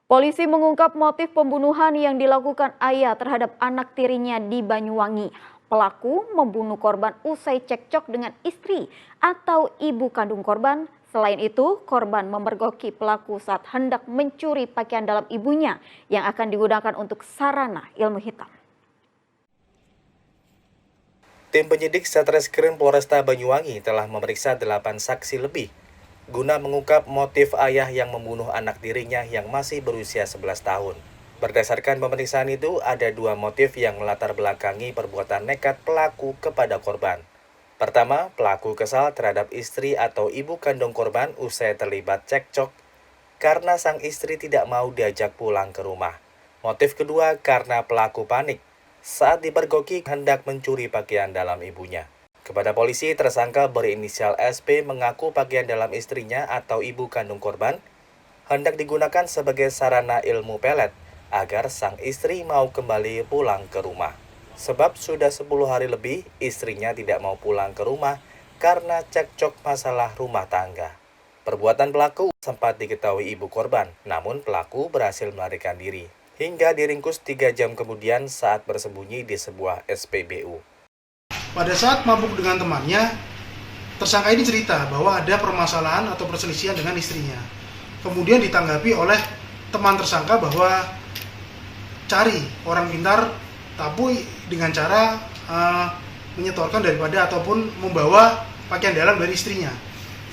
Polisi mengungkap motif pembunuhan yang dilakukan ayah terhadap anak tirinya di Banyuwangi. Pelaku membunuh korban usai cekcok dengan istri atau ibu kandung korban. Selain itu, korban memergoki pelaku saat hendak mencuri pakaian dalam ibunya yang akan digunakan untuk sarana ilmu hitam. Tim penyidik Satreskrim Polresta Banyuwangi telah memeriksa 8 saksi lebih guna mengungkap motif ayah yang membunuh anak tirinya yang masih berusia 11 tahun. Berdasarkan pemeriksaan itu, ada 2 motif yang melatar belakangi perbuatan nekat pelaku kepada korban. Pertama, pelaku kesal terhadap istri atau ibu kandung korban usai terlibat cekcok karena sang istri tidak mau diajak pulang ke rumah. Motif kedua, karena pelaku panik saat dipergoki hendak mencuri pakaian dalam ibunya. Kepada polisi, tersangka berinisial SP mengaku pakaian dalam istrinya atau ibu kandung korban hendak digunakan sebagai sarana ilmu pelet agar sang istri mau kembali pulang ke rumah. Sebab sudah 10 hari lebih istrinya tidak mau pulang ke rumah karena cekcok masalah rumah tangga. Perbuatan pelaku sempat diketahui ibu korban, namun pelaku berhasil melarikan diri hingga diringkus 3 jam kemudian saat bersembunyi di sebuah SPBU. Pada saat mabuk dengan temannya, tersangka ini cerita bahwa ada permasalahan atau perselisihan dengan istrinya. Kemudian ditanggapi oleh teman tersangka bahwa cari orang pintar tapi dengan cara menyetorkan daripada ataupun membawa pakaian dalam dari istrinya.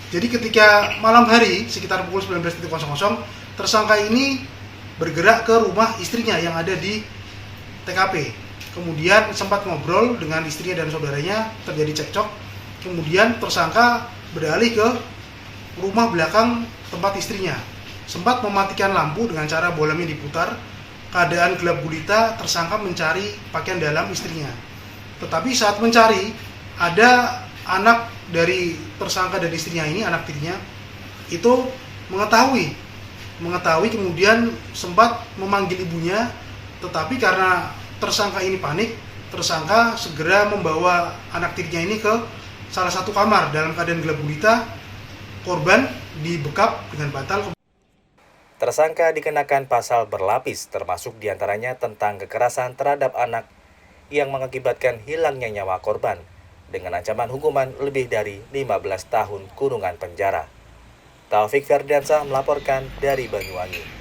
Jadi ketika malam hari sekitar pukul 19.00, tersangka ini bergerak ke rumah istrinya yang ada di TKP. Kemudian sempat ngobrol dengan istrinya dan saudaranya, terjadi cekcok. Kemudian tersangka beralih ke rumah belakang tempat istrinya. Sempat mematikan lampu dengan cara bolamnya diputar. Keadaan gelap gulita, tersangka mencari pakaian dalam istrinya. Tetapi saat mencari, ada anak dari tersangka dan istrinya ini, anak tirinya, itu mengetahui kemudian sempat memanggil ibunya, tetapi karena tersangka ini panik, tersangka segera membawa anak tirinya ini ke salah satu kamar dalam keadaan gelap gulita. Korban dibekap dengan bantal. Tersangka dikenakan pasal berlapis, termasuk diantaranya tentang kekerasan terhadap anak yang mengakibatkan hilangnya nyawa korban, dengan ancaman hukuman lebih dari 15 tahun kurungan penjara. Taufik Ferdiansyah melaporkan dari Banyuwangi.